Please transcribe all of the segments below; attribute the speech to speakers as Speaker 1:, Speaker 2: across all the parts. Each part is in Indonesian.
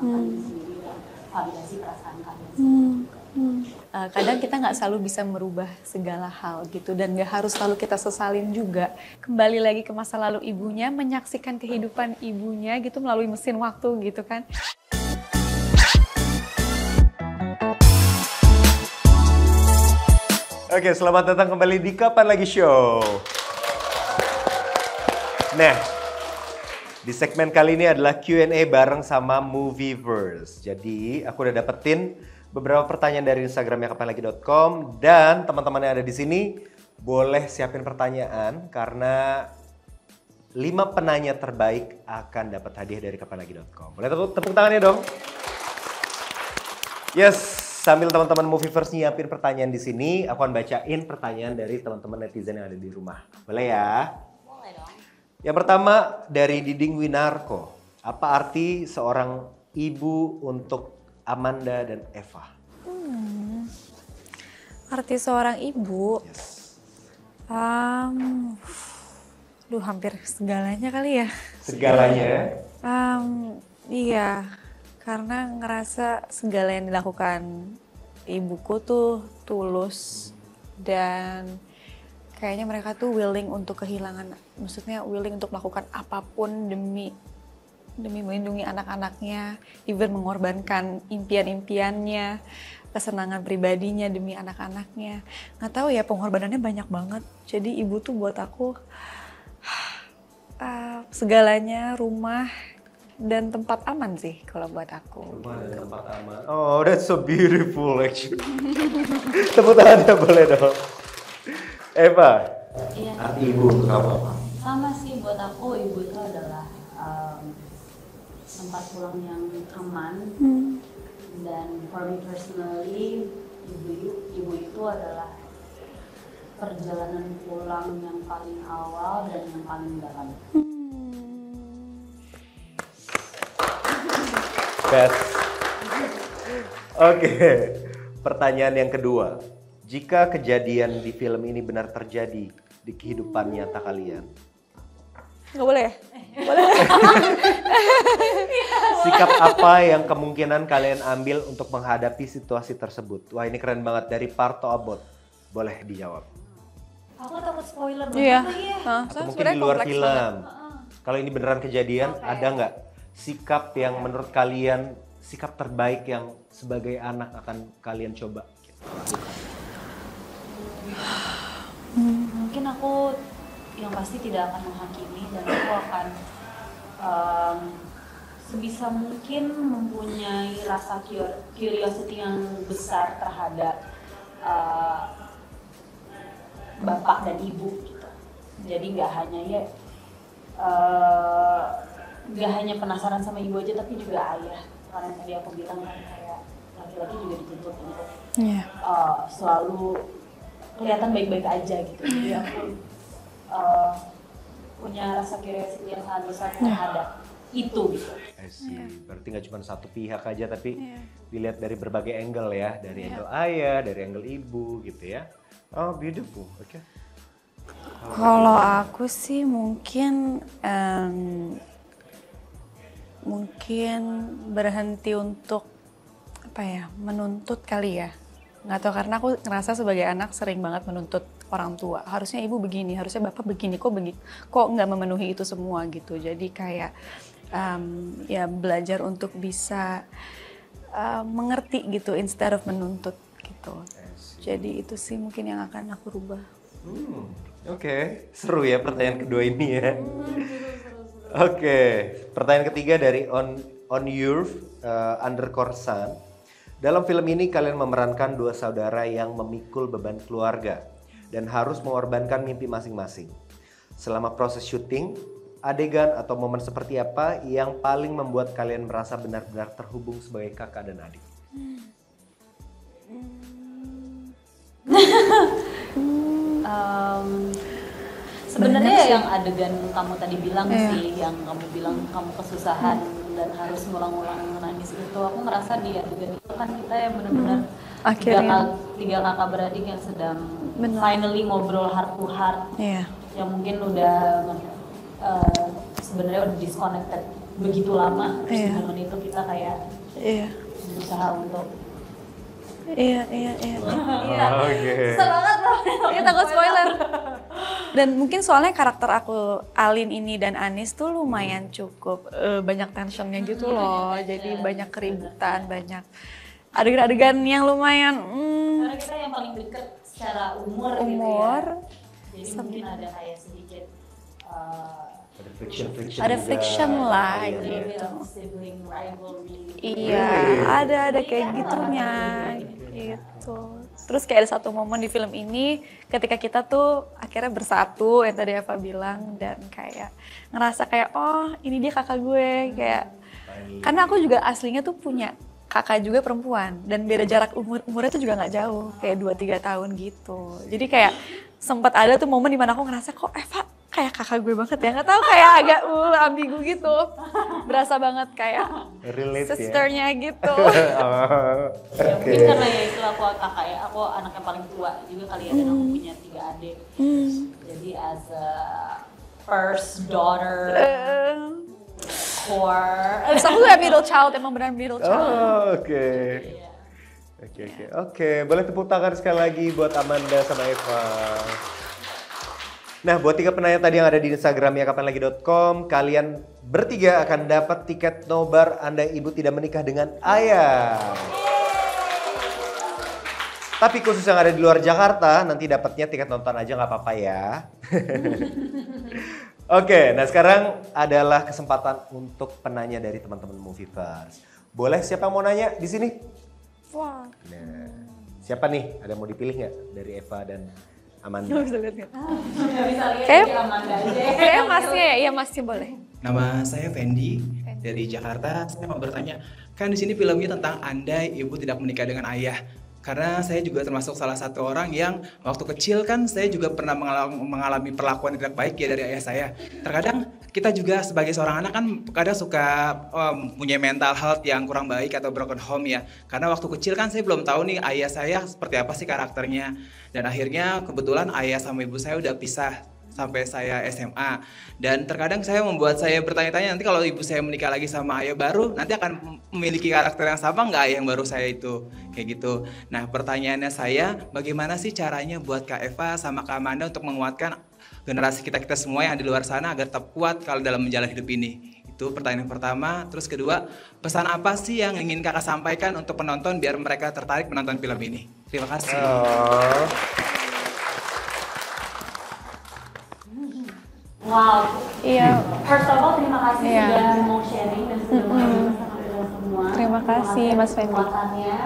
Speaker 1: kalian sendiri dan validasi perasaan kalian sendiri.
Speaker 2: Kadang kita nggak selalu bisa merubah segala hal gitu dan nggak harus selalu kita sesalin juga. Kembali lagi ke masa lalu ibunya, menyaksikan kehidupan ibunya gitu melalui mesin waktu gitu kan.
Speaker 3: Oke, selamat datang kembali di Kapan Lagi Show. Nah, di segmen kali ini adalah Q&A bareng sama Movieverse. Jadi, aku udah dapetin beberapa pertanyaan dari Instagramnya kapanlagi.com dan teman-teman yang ada di sini boleh siapin pertanyaan karena 5 penanya terbaik akan dapat hadiah dari kapanlagi.com. Boleh tepuk tangannya dong? Yes, sambil teman-teman Movieverse nyiapin pertanyaan di sini, aku akan bacain pertanyaan dari teman-teman netizen yang ada di rumah. Boleh ya?
Speaker 1: Boleh dong.
Speaker 3: Yang pertama dari Diding Winarko. Apa arti seorang ibu untuk Amanda dan Eva?
Speaker 2: Arti seorang ibu,
Speaker 3: Yes.
Speaker 2: hampir segalanya kali ya.
Speaker 3: Segalanya.
Speaker 2: Iya, karena ngerasa segala yang dilakukan ibuku tuh tulus dan kayaknya mereka tuh willing untuk kehilangan, maksudnya willing untuk melakukan apapun demi melindungi anak-anaknya, even mengorbankan impian-impiannya, kesenangan pribadinya demi anak-anaknya. Nggak tahu ya, pengorbanannya banyak banget. Jadi ibu tuh buat aku segalanya, rumah dan tempat aman sih kalau buat aku.
Speaker 3: Rumah dan tempat aman. Oh, that's so beautiful actually. Tepuk tangannya boleh dong. Eva,
Speaker 1: Iya.
Speaker 3: arti ibu untuk kamu apa?
Speaker 1: Sama sih buat aku, ibu itu adalah tempat pulang yang aman. Dan for me personally, ibu itu adalah perjalanan pulang yang paling awal dan yang paling dalam.
Speaker 3: Best. Oke, pertanyaan yang kedua. Jika kejadian di film ini benar terjadi di kehidupan nyata kalian,
Speaker 2: Nggak boleh ya? Boleh.
Speaker 3: sikap apa yang kemungkinan kalian ambil untuk menghadapi situasi tersebut? Wah, ini keren banget dari Parto Abot. Boleh dijawab.
Speaker 1: Aku takut spoiler
Speaker 2: Iya.
Speaker 1: banget lagi ya.
Speaker 3: Atau mungkin di luar film. Kalau ini beneran kejadian, ada nggak sikap yang menurut kalian sikap terbaik yang sebagai anak akan kalian coba?
Speaker 1: Mungkin aku yang pasti tidak akan menghakimi dan aku akan sebisa mungkin mempunyai rasa curiosity yang besar terhadap bapak dan ibu gitu. Jadi nggak hanya penasaran sama ibu aja tapi juga ayah. Karena tadi aku bilang kan kayak laki-laki juga dituntut untuk selalu kelihatan baik-baik aja gitu. Jadi aku punya rasa curiosity yang sangat besar terhadap itu gitu.
Speaker 3: Berarti nggak cuma satu pihak aja tapi dilihat dari berbagai angle ya, dari angle ayah, dari angle ibu gitu ya. Oh, beautiful. Oke.
Speaker 2: Kalau aku sih mungkin berhenti untuk menuntut kali ya. Nggak tahu, karena aku ngerasa sebagai anak sering banget menuntut orang tua. Harusnya ibu begini, harusnya bapak begini, kok nggak memenuhi itu semua gitu. Jadi kayak ya belajar untuk bisa mengerti gitu instead of menuntut gitu. Jadi itu sih mungkin yang akan aku rubah.
Speaker 3: Oke, seru ya pertanyaan kedua ini ya. Oke, pertanyaan ketiga dari _San. Dalam film ini kalian memerankan dua saudara yang memikul beban keluarga dan harus mengorbankan mimpi masing-masing. Selama proses syuting, adegan atau momen seperti apa yang paling membuat kalian merasa benar-benar terhubung sebagai kakak dan adik?
Speaker 1: Sebenarnya yang adegan kamu tadi bilang sih, yang kamu bilang kamu kesusahan dan harus ngulang-ngulang nangis itu, aku ngerasa di adegan itu kan kita yang benar-benar tiga kakak beradik yang sedang finally ngobrol heart to heart, yang mungkin udah sebenarnya udah disconnected begitu lama, terus momen itu kita kayak berusaha untuk
Speaker 2: Iya.
Speaker 3: Oke.
Speaker 1: susah banget loh.
Speaker 2: Iya, takut spoiler. Dan mungkin soalnya karakter aku Alin ini dan Anis tuh lumayan cukup banyak tensionnya gitu loh. Jadi banyak keributan, banyak adegan-adegan yang lumayan.
Speaker 1: Karena kita yang paling deket secara umur gitu ya. Jadi mungkin ada kayak sedikit
Speaker 3: Ada
Speaker 2: friction lah gitu.
Speaker 1: Sibling rivalry.
Speaker 2: Iya, ada kayak gitunya gitu. Terus kayak ada satu momen di film ini ketika kita tuh akhirnya bersatu yang tadi Eva bilang dan kayak ngerasa kayak oh ini dia kakak gue kayak karena aku juga aslinya tuh punya kakak juga perempuan dan beda jarak umurnya tuh juga nggak jauh kayak 2-3 tahun gitu. Jadi kayak sempat ada tuh momen dimana aku ngerasa kok Eva kayak kakak gue banget ya, nggak tahu kayak agak ambigu gitu, berasa banget kayak sisternya gitu.
Speaker 1: Ya mungkin karena ya itu aku kakak ya, aku anak yang paling tua juga kali ya dan aku punya 3 adik. Jadi as a first daughter,
Speaker 2: Terus aku kayak middle child, emang benar middle child.
Speaker 3: Oke. Boleh tepuk tangan sekali lagi buat Amanda sama Eva. Nah, buat 3 penanya tadi yang ada di Instagramnya kapanlagi.com, kalian bertiga akan dapat tiket nobar andai ibu tidak menikah dengan ayah. Tapi khusus yang ada di luar Jakarta, nanti dapatnya tiket nonton aja nggak apa-apa ya. Oke, nah sekarang adalah kesempatan untuk penanya dari teman-teman Movieverse. Boleh siapa yang mau nanya di sini?
Speaker 2: Wah.
Speaker 3: Nah, siapa nih? Ada yang mau dipilih nggak dari Eva dan Amanda?
Speaker 2: Nggak bisa lihat nggak?
Speaker 1: nggak bisa lihat di Amanda aja.
Speaker 2: Kayak masih boleh.
Speaker 4: Nama saya Fendi dari Jakarta. Saya mau bertanya, kan di sini filmnya tentang andai ibu tidak menikah dengan ayah. Karena saya juga termasuk salah satu orang yang waktu kecil kan saya juga pernah mengalami perlakuan tidak baik ya dari ayah saya. Terkadang kita juga sebagai seorang anak kan kadang suka punya mental health yang kurang baik atau broken home ya. Karena waktu kecil kan saya belum tahu nih ayah saya seperti apa sih karakternya. Dan akhirnya kebetulan ayah sama ibu saya udah pisah sampai saya SMA. Dan terkadang saya membuat saya bertanya-tanya nanti kalau ibu saya menikah lagi sama ayah baru nanti akan memiliki karakter yang sama nggak ayah yang baru saya itu kayak gitu. Nah pertanyaannya saya bagaimana sih caranya buat Kak Eva sama Kak Amanda untuk menguatkan generasi kita semua yang di luar sana agar tetap kuat kalau dalam menjalani hidup ini. Itu pertanyaan pertama. Terus kedua, pesan apa sih yang ingin kakak sampaikan untuk penonton biar mereka tertarik menonton film ini? Terima kasih.
Speaker 1: Wow.
Speaker 2: Iya.
Speaker 1: First of all terima kasih sudah mau sharing dan sudah mau bersama kita semua.
Speaker 2: Terima kasih Mas Fendi.
Speaker 1: Kekuatannya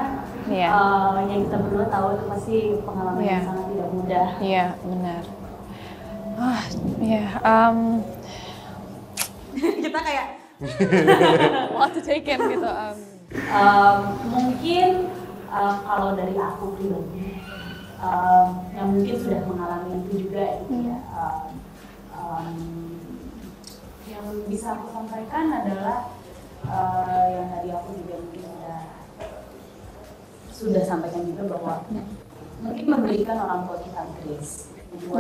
Speaker 1: yang kita berdua tahu itu pasti pengalaman yang sangat tidak mudah.
Speaker 2: Iya, benar.
Speaker 1: Kita kayak
Speaker 2: waktu taken gitu.
Speaker 1: Mungkin kalau dari aku pribadi yang mungkin sudah mengalami itu juga gitu ya. Yang bisa aku sampaikan adalah yang tadi aku juga mungkin sudah sampaikan juga bahwa mungkin memberikan orang tua kita grace buat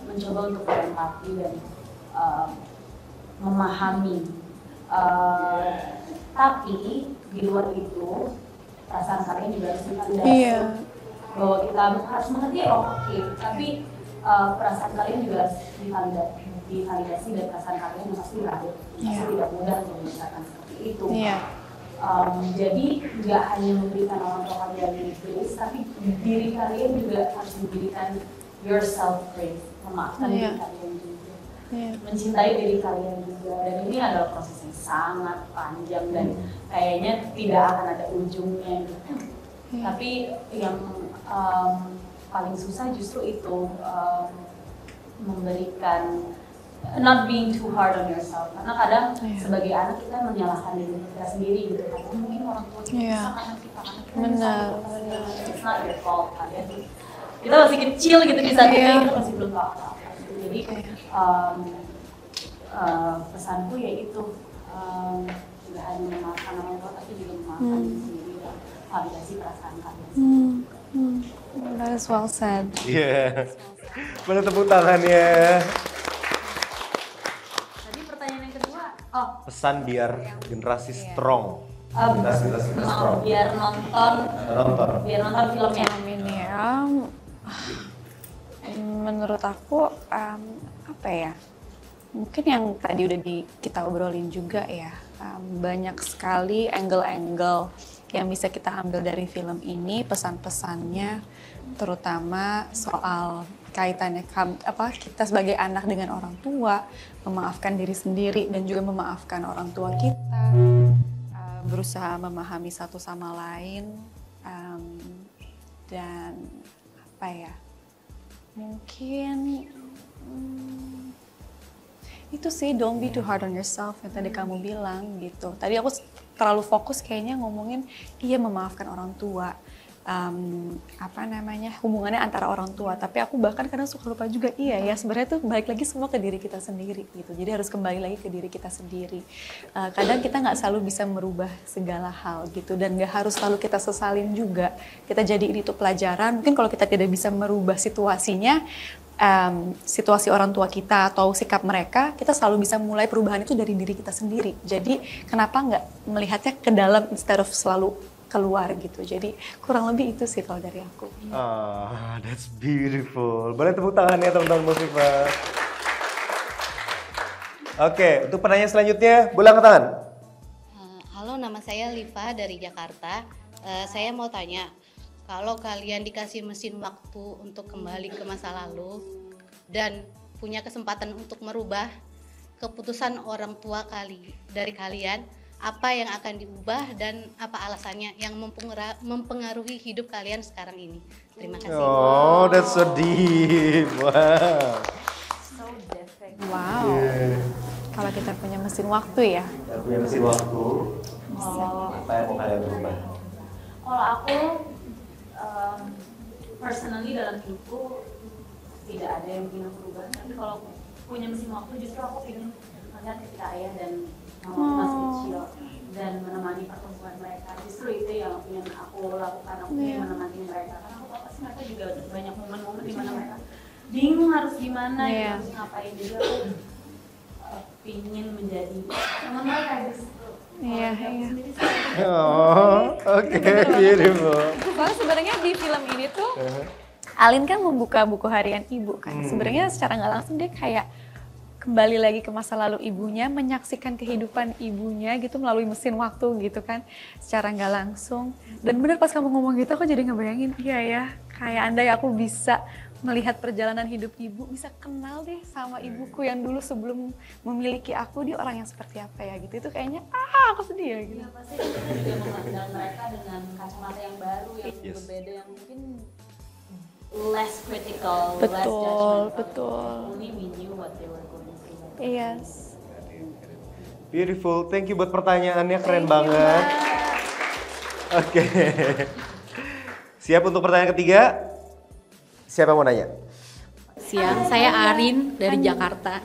Speaker 1: mencoba untuk berempati dan memahami. Tapi di luar itu perasaan kalian juga harus divalidasi bahwa kita harus mengerti tapi perasaan kalian juga harus divalidasi dan perasaan kalian pasti lahir. Pasti tidak mudah untuk menyelesaikan seperti itu. Jadi nggak hanya memberikan orang tua kalian grace, tapi diri kalian juga harus diberikan yourself grace, memaafkan diri kalian juga, mencintai diri kalian juga. Dan ini adalah proses yang sangat panjang dan kayaknya tidak akan ada ujungnya gitu. Tapi yang paling susah justru itu memberikan not being too hard on yourself, karena kadang sebagai anak kita menyalahkan diri kita sendiri gitu kan, mungkin orang tua kita anak kita
Speaker 2: benar.
Speaker 1: It's not your fault kan ya, kita masih kecil gitu di saat itu kita masih belum tahu apa-apa gitu. Jadi pesanku yaitu tidak hanya memaafkan orang tua tapi juga memaafkan diri sendiri dan validasi perasaan kalian.
Speaker 2: That is well said.
Speaker 3: Mana tepuk tangannya.
Speaker 1: Tadi pertanyaan
Speaker 3: Pesan biar generasi strong.
Speaker 1: Biar nonton filmnya.
Speaker 2: Film ini menurut aku apa ya? Mungkin yang tadi udah kita obrolin juga ya, banyak sekali angle-angle yang bisa kita ambil dari film ini, pesan-pesannya, terutama soal kaitannya kita sebagai anak dengan orang tua, memaafkan diri sendiri dan juga memaafkan orang tua kita, berusaha memahami satu sama lain, dan apa ya? Mungkin itu sih, don't be too hard on yourself yang tadi kamu bilang gitu. Tadi aku terlalu fokus kayaknya ngomongin memaafkan orang tua, hubungannya antara orang tua. Tapi aku bahkan kadang suka lupa juga sebenarnya tuh balik lagi semua ke diri kita sendiri gitu. Jadi harus kembali lagi ke diri kita sendiri. Kadang kita nggak selalu bisa merubah segala hal gitu, dan nggak harus selalu kita sesalin juga. Kita jadiin itu pelajaran. Mungkin kalau kita tidak bisa merubah situasinya, situasi orang tua kita atau sikap mereka, kita selalu bisa mulai perubahan itu dari diri kita sendiri. Jadi kenapa nggak melihatnya ke dalam instead of selalu keluar gitu. Jadi kurang lebih itu sih kalau dari aku.
Speaker 3: That's beautiful. Boleh tepuk tangan ya teman-teman Musifah. Oke, untuk pertanyaan selanjutnya, boleh angkat tangan.
Speaker 5: Halo, nama saya Liva dari Jakarta. Saya mau tanya, kalau kalian dikasih mesin waktu untuk kembali ke masa lalu dan punya kesempatan untuk merubah keputusan orang tua dari kalian, apa yang akan diubah dan apa alasannya yang mempengaruhi hidup kalian sekarang ini? Terima kasih.
Speaker 3: Oh, that's so deep. Wow.
Speaker 1: So deep.
Speaker 2: Wow. Yeah. Kalau kita punya mesin waktu ya.
Speaker 3: Kita punya mesin waktu. Apa yang mau kalian ubah?
Speaker 1: Kalau aku personally dalam hidupku tidak ada yang ingin aku ubah. Tapi kalau punya mesin waktu justru aku ingin melihat ketika ayah dan mama masih kecil dan menemani pertumbuhan mereka. Justru itu yang ingin aku lakukan. Aku ingin menemani mereka. Karena aku tahu pasti mereka juga banyak momen-momen di mana mereka bingung harus gimana, harus ngapain. Jadi aku ingin menjadi teman mereka justru.
Speaker 2: Iya.
Speaker 3: Oh, oke, beautiful.
Speaker 2: Soalnya sebenarnya di film ini tuh Alin kan membuka buku harian ibu kan. Sebenarnya secara nggak langsung dia kayak kembali lagi ke masa lalu ibunya, menyaksikan kehidupan ibunya gitu melalui mesin waktu gitu kan, secara nggak langsung. Dan bener pas kamu ngomong gitu aku jadi ngebayangin, iya ya, kayak andai aku bisa melihat perjalanan hidup ibu, bisa kenal deh sama ibuku yang dulu sebelum memiliki aku, dia orang yang seperti apa ya gitu. Itu kayaknya aku sedih ya gitu.
Speaker 1: Ya, pasti kita juga memandang mereka dengan kacamata yang baru, yang berbeda, yang mungkin less critical, less judgmental.
Speaker 2: Betul.
Speaker 1: Only we knew what they were going through.
Speaker 2: Yes.
Speaker 3: Beautiful, thank you buat pertanyaannya, keren banget. Oke. Siap untuk pertanyaan ketiga? Siapa yang mau nanya?
Speaker 6: Siang, saya Arin dari Jakarta.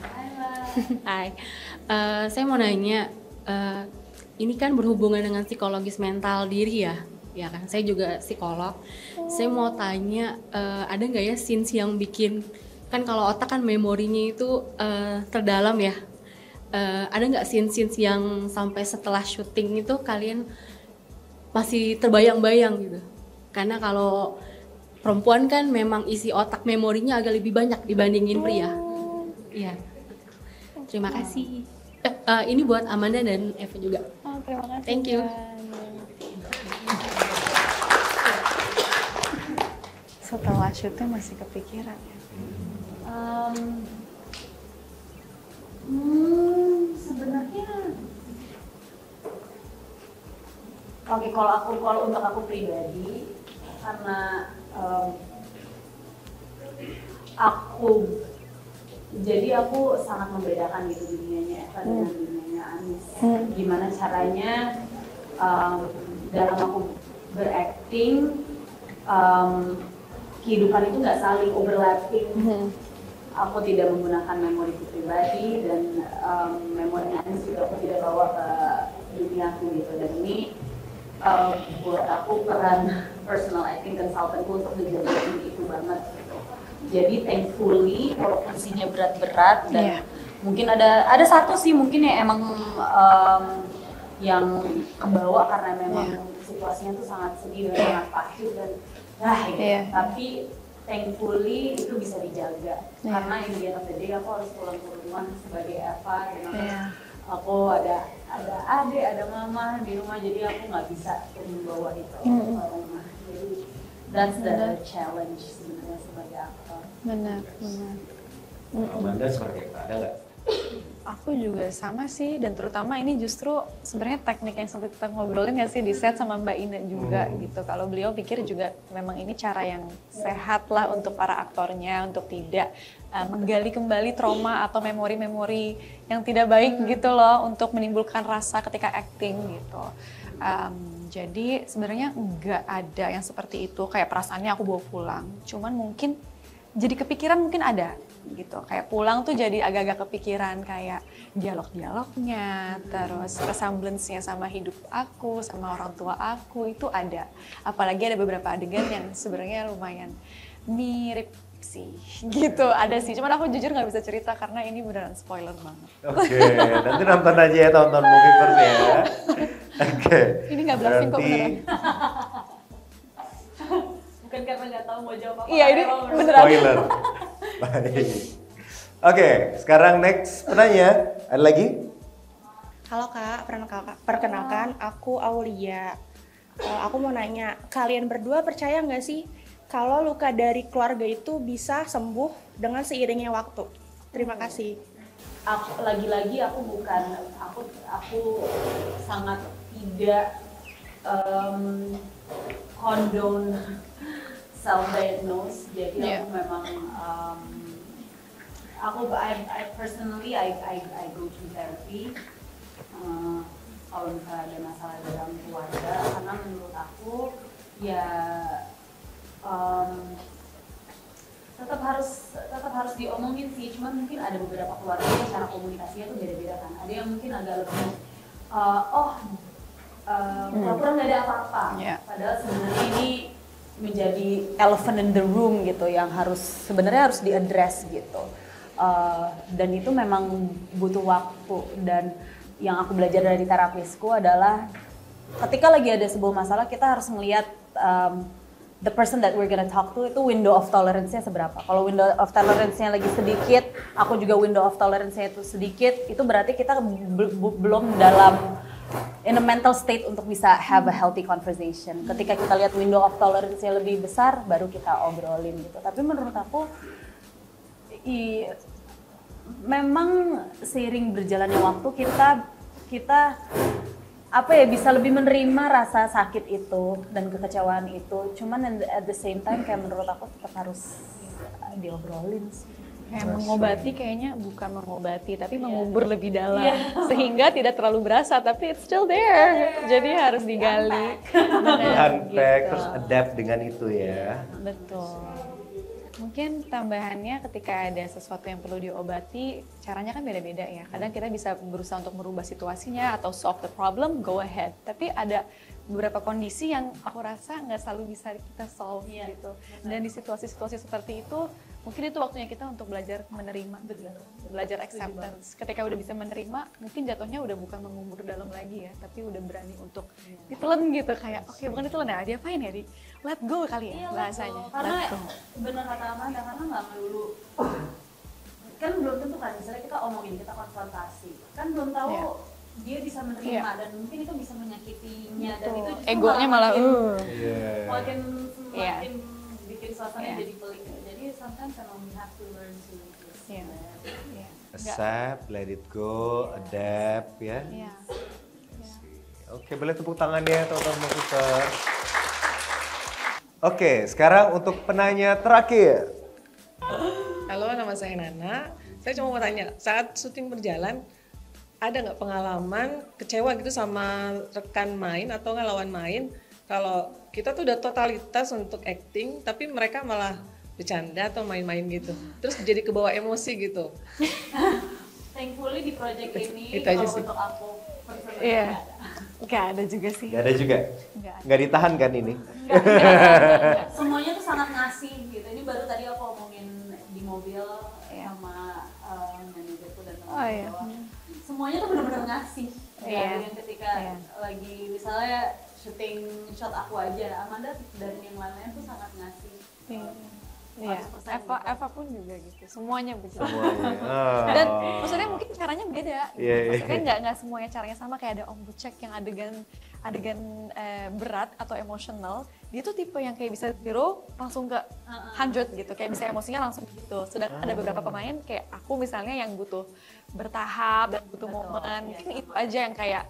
Speaker 6: Hai. Saya mau nanya, ini kan berhubungan dengan psikologis mental diri ya kan? Saya juga psikolog. Saya mau tanya, ada nggak ya scenes yang bikin, kan kalau otak kan memorinya itu terdalam ya. Ada nggak scenes yang sampai setelah syuting itu kalian masih terbayang-bayang gitu? Karena kalau perempuan kan memang isi otak memorinya agak lebih banyak dibandingin pria. Iya. Terima kasih. Ini buat Amanda dan Eva juga.
Speaker 2: Terima kasih.
Speaker 6: Thank you.
Speaker 2: Setelah syuting masih kepikiran ya?
Speaker 1: Sebenarnya, kalau untuk aku pribadi, karena aku sangat membedakan gitu dunianya Eva dengan dunianya Anis. Gimana caranya dalam aku berakting, kehidupan itu nggak saling overlapping. Aku tidak menggunakan memoriku pribadi dan memori Anis juga aku tidak bawa ke duniaku gitu. Dan ini buat aku peran personal acting consultantku untuk ngejelasin itu banget gitu. Jadi thankfully kalau fungsinya berat-berat dan mungkin ada satu sih mungkin ya emang yang kebawa karena memang situasinya tuh sangat sedih dan sangat pahit dan tapi thankfully itu bisa dijaga karena in the end of the day aku harus pulang ke rumah sebagai Eva aku ada adik, ada mama di rumah, jadi aku nggak bisa membawa itu ke rumah. Jadi that's the challenge sebenarnya sebagai aktor.
Speaker 2: Benar.
Speaker 3: Amanda seperti apa? Ada nggak?
Speaker 2: Aku juga sama sih, dan terutama ini justru sebenarnya teknik yang sempat kita ngobrolin ya sih di set sama Mbak Ina juga gitu. Kalau beliau pikir juga memang ini cara yang sehat lah untuk para aktornya, untuk tidak menggali kembali trauma atau memori-memori yang tidak baik gitu loh, untuk menimbulkan rasa ketika acting gitu. Jadi sebenarnya nggak ada yang seperti itu, kayak perasaannya aku bawa pulang. Cuman mungkin jadi kepikiran mungkin ada gitu, kayak pulang tuh jadi agak-agak kepikiran kayak dialog-dialognya, terus resemblance-nya sama hidup aku, sama orang tua aku itu ada. Apalagi ada beberapa adegan yang sebenarnya lumayan mirip sih, gitu ada sih. Cuman aku jujur nggak bisa cerita karena ini beneran spoiler banget.
Speaker 3: Oke, nanti nonton aja ya, tonton Movieverse ya. Oke.
Speaker 2: Ini nggak bluffing kok beneran.
Speaker 1: Bukan karena nggak tahu mau jawab apa.
Speaker 2: Iya ini beneran.
Speaker 3: Spoiler. Baik. Oke, sekarang next penanya. Ada lagi?
Speaker 7: Halo Kak, perkenalkan aku Aulia. Aku mau nanya, kalian berdua percaya nggak sih kalau luka dari keluarga itu bisa sembuh dengan seiringnya waktu? Terima kasih.
Speaker 1: Aku lagi-lagi aku sangat tidak condone self-diagnose, jadi aku memang I personally go to therapy kalau misalnya ada masalah dalam keluarga, karena menurut aku ya tetap harus diomongin sih, cuman mungkin ada beberapa keluarga yang cara komunikasinya tuh beda-beda kan, ada yang mungkin agak lebih pura-pura nggak ada apa-apa, padahal sebenarnya ini menjadi elephant in the room gitu yang sebenarnya harus diaddress gitu. Dan itu memang butuh waktu, dan yang aku belajar dari terapisku adalah ketika lagi ada sebuah masalah kita harus melihat the person that we're gonna talk to itu window of tolerance-nya seberapa. Kalau window of tolerance-nya lagi sedikit, aku juga window of tolerance-nya itu sedikit, itu berarti kita belum dalam in a mental state untuk bisa have a healthy conversation. Ketika kita lihat window of tolerance-nya lebih besar, baru kita obrolin gitu. Tapi menurut aku, memang seiring berjalannya waktu kita bisa lebih menerima rasa sakit itu dan kekecewaan itu. Cuman at the same time kayak menurut aku tetap harus diobrolin sih.
Speaker 2: Kayak mengobati kayaknya bukan mengobati, tapi mengubur lebih dalam. Sehingga tidak terlalu berasa, tapi it's still there. Jadi harus digali.
Speaker 3: Unpack, terus adapt dengan itu ya.
Speaker 2: Betul. Mungkin tambahannya ketika ada sesuatu yang perlu diobati, caranya kan beda-beda ya. Kadang kita bisa berusaha untuk merubah situasinya atau solve the problem, go ahead. Tapi ada beberapa kondisi yang aku rasa nggak selalu bisa kita solve gitu. Dan di situasi-situasi seperti itu, mungkin itu waktunya kita untuk belajar menerima, belajar acceptance. Ketika udah bisa menerima, mungkin jatuhnya udah bukan mengubur dalam lagi ya, tapi udah berani untuk ditelan gitu, kayak oke, bukan ditelan ya, diapain ya, let go kali ya bahasanya.
Speaker 1: Karena benar kata Amanda, karena nggak melulu kan belum tentu kan, misalnya kita omongin, kita konfrontasi, kan belum tahu dia bisa menerima dan mungkin itu bisa menyakitinya. Dan itu
Speaker 2: egonya malah
Speaker 1: makin bikin suasana jadi pelik. Jadi sometimes we have to learn to
Speaker 3: accept, let it go, adapt ya. Oke, boleh tepuk tangannya teman-teman Movieverse. Oke, sekarang untuk penanya terakhir.
Speaker 8: Halo, nama saya Nana. Saya cuma mau tanya, saat syuting berjalan, ada nggak pengalaman kecewa gitu sama rekan main atau lawan main? Kalau kita tuh udah totalitas untuk acting, tapi mereka malah bercanda atau main-main gitu. Terus jadi kebawa emosi gitu.
Speaker 1: Thankfully di project ini,
Speaker 8: itu aja
Speaker 1: kalau
Speaker 8: sih.
Speaker 1: untuk aku
Speaker 2: Nggak ada juga sih.
Speaker 3: Gak ada juga? Nggak ditahan kan ini?
Speaker 1: Enggak. Semuanya tuh sangat ngasih gitu. Ini baru tadi aku omongin di mobil sama manajerku dan teman-teman. ngasih
Speaker 2: Iya.
Speaker 1: yang ketika lagi misalnya syuting shot aku aja, Amanda dan yang lainnya tuh sangat ngasih.
Speaker 2: Iya,
Speaker 1: 100%
Speaker 2: Eva pun juga gitu, semuanya begitu.
Speaker 3: Semuanya.
Speaker 2: Dan maksudnya mungkin caranya beda.
Speaker 3: Iya, iya.
Speaker 2: Maksudnya nggak semuanya caranya sama, kayak ada Om Bucek yang adegan berat atau emosional, dia tuh tipe yang kayak bisa 0 langsung ke 100 gitu, kayak bisa emosinya langsung gitu. Sedangkan ada beberapa pemain kayak aku misalnya yang butuh bertahap dan butuh momen, mungkin itu aja yang kayak,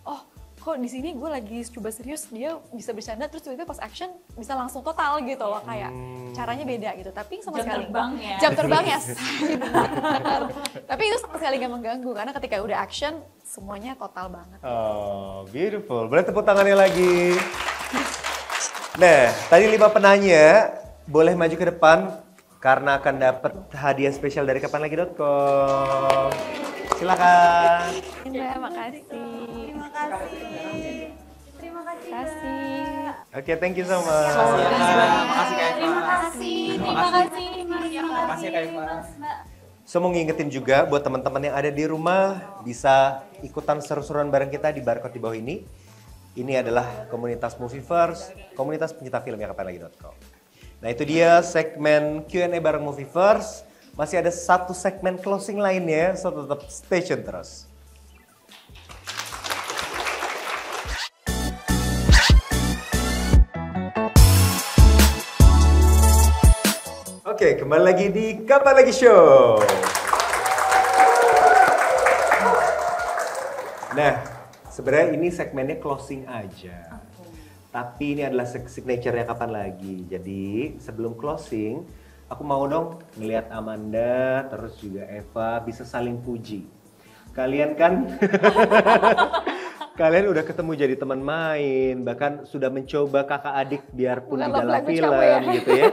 Speaker 2: oh kok di sini gue lagi coba serius, dia bisa bercanda terus tiba-tiba pas action bisa langsung total gitu loh, kayak caranya beda gitu. Tapi sama
Speaker 1: Jam
Speaker 2: sekali
Speaker 1: terbang ya.
Speaker 2: jam terbang ya tapi itu sama sekali gak mengganggu karena ketika udah action semuanya total banget.
Speaker 3: Oh, beautiful. Boleh tepuk tangannya lagi. Nah, tadi 5 penanya boleh maju ke depan karena akan dapat hadiah spesial dari kapanlagi.com. Silakan.
Speaker 2: Indah, makasih.
Speaker 1: Terima kasih.
Speaker 3: Oke, thank you so much.
Speaker 4: Makasih Kak Eva.
Speaker 1: Terima kasih.
Speaker 4: Makasih Kak Eva.
Speaker 3: So mau ngingetin juga buat teman-teman yang ada di rumah bisa ikutan seru-seruan bareng kita di barcode di bawah ini. Ini adalah komunitas Movieverse, komunitas pencinta film yang kapanlagi.com. Nah itu dia segmen Q&A bareng Movieverse. Masih ada satu segmen closing lainnya, so tetap stay tune terus. Oke, kembali lagi di Kapan Lagi Show. Nah, sebenarnya ini segmennya closing aja. Tapi ini adalah signature-nya Kapan Lagi. Jadi, sebelum closing, aku mau dong ngelihat Amanda, terus juga Eva bisa saling puji. Kalian kan kalian udah ketemu jadi teman main, bahkan sudah mencoba kakak adik biarpun di dalam film gitu ya.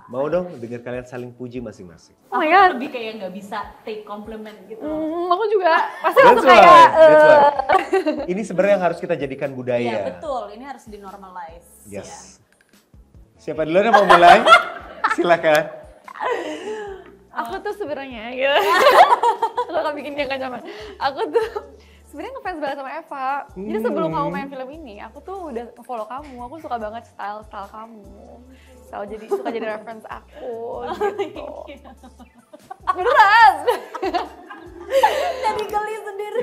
Speaker 3: Mau dong dengar kalian saling puji masing-masing.
Speaker 2: Oh my god,
Speaker 1: Lebih kayak nggak bisa take compliment gitu.
Speaker 2: aku juga pasti
Speaker 3: That's
Speaker 2: langsung
Speaker 3: why,
Speaker 2: kayak
Speaker 3: that's why. Ini sebenarnya yang harus kita jadikan budaya.
Speaker 1: Iya betul, ini harus dinormalize.
Speaker 3: Yes.
Speaker 1: Ya.
Speaker 3: Siapa duluan yang mau mulai? Silakan.
Speaker 2: aku tuh sebenarnya gitu. Aku akan bikin dia gak nyaman. Aku tuh sebenarnya ngefans banget sama Eva. Jadi sebelum kamu main film ini, aku tuh udah follow kamu. Aku suka banget style kamu. Suka jadi reference aku gitu. Beneran.
Speaker 1: Jadi geli sendiri.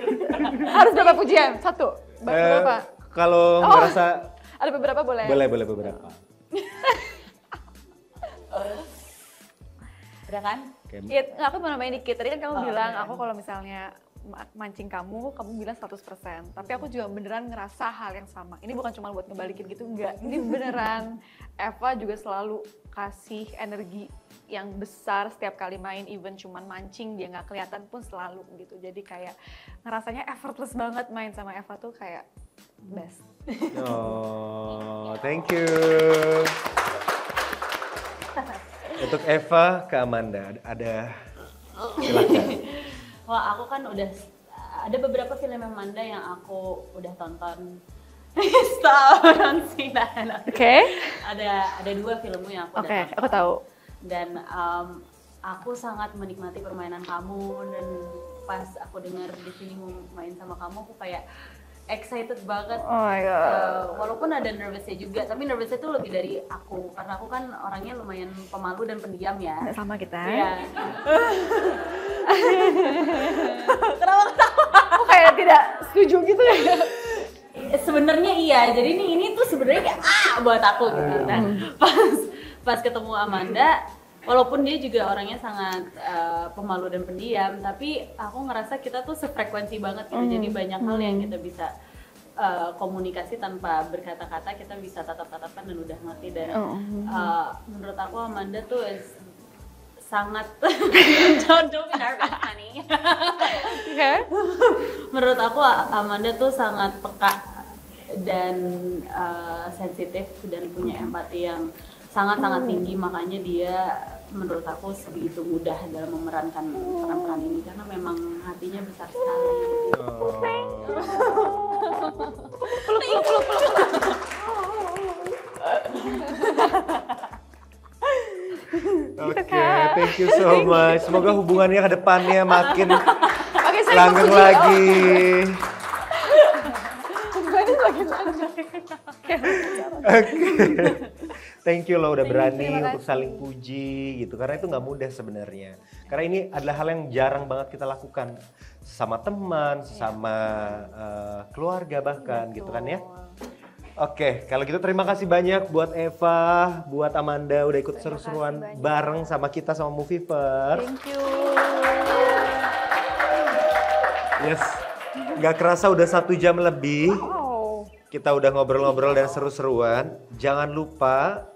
Speaker 2: Harus berapa pujian? 1. Berapa?
Speaker 3: Kalau ngerasa
Speaker 2: Ada beberapa boleh.
Speaker 3: boleh beberapa.
Speaker 1: Udah kan?
Speaker 2: Ya, aku mau nambahin dikit. Tadi kan kamu bilang aku kalau misalnya mancing kamu bilang 100%. Tapi aku juga beneran ngerasa hal yang sama. Ini bukan cuma buat ngebalikin gitu, enggak. Ini beneran. Eva juga selalu kasih energi yang besar setiap kali main, even cuman mancing dia nggak kelihatan pun selalu gitu. Jadi kayak ngerasanya effortless banget main sama Eva tuh kayak best.
Speaker 3: Oh, thank you. Untuk Eva ke Amanda ada silakan.
Speaker 1: Wah aku kan udah ada beberapa film Amanda yang aku udah tonton setahun sih.
Speaker 2: Oke.
Speaker 1: Ada 2 filmmu yang aku udah
Speaker 2: Oke,
Speaker 1: tonton.
Speaker 2: aku tahu.
Speaker 1: Dan aku sangat menikmati permainan kamu, dan pas aku dengar di sini mau main sama kamu aku kayak excited banget.
Speaker 2: Oh my god.
Speaker 1: Walaupun ada nervousnya juga, tapi nervousnya tuh lebih dari aku karena aku kan orangnya lumayan pemalu dan pendiam ya.
Speaker 2: Sama kita.
Speaker 1: Iya.
Speaker 2: Aku kayak tidak setuju gitu ya.
Speaker 1: Sebenarnya iya, jadi ini tuh sebenarnya kayak buat aku gitu. Nah, pas ketemu Amanda, walaupun dia juga orangnya sangat pemalu dan pendiam, tapi aku ngerasa kita tuh sefrekuensi banget gitu. Jadi banyak hal yang kita bisa komunikasi tanpa berkata-kata, kita bisa tatap-tatapan dan udah ngerti. Dan menurut aku Amanda tuh sangat don't be nervous honey.
Speaker 2: Okay.
Speaker 1: Menurut aku Amanda tuh sangat peka dan sensitif dan punya empati yang sangat-sangat tinggi, makanya dia menurut aku sebegitu mudah dalam memerankan peran-peran ini karena memang hatinya besar sekali.
Speaker 2: Peluk.
Speaker 3: Oke, thank you so much. Semoga hubungannya ke depannya makin
Speaker 2: Oke,
Speaker 3: Langgeng lagi. Oke. Thank you lo udah berani untuk saling puji gitu. Karena itu nggak mudah sebenarnya. Karena ini adalah hal yang jarang banget kita lakukan. Sama teman, sama keluarga bahkan gitu kan ya. Oke, kalau gitu terima kasih banyak buat Eva, buat Amanda udah ikut seru-seruan bareng sama kita sama Movieverse.
Speaker 2: Thank you.
Speaker 3: Yes, nggak kerasa udah 1 jam lebih. Kita udah ngobrol-ngobrol dan seru-seruan. Jangan lupa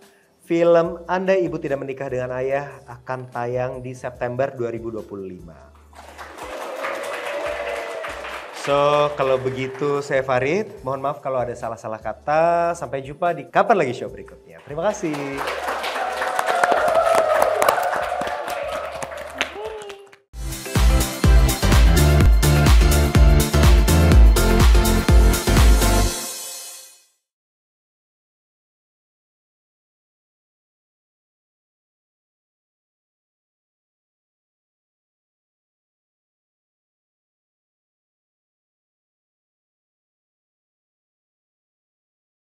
Speaker 3: film Andai Ibu Tidak Menikah Dengan Ayah akan tayang di September 2025. So, kalau begitu saya Farid. Mohon maaf kalau ada salah-salah kata. Sampai jumpa di Kapan Lagi Show berikutnya. Terima kasih.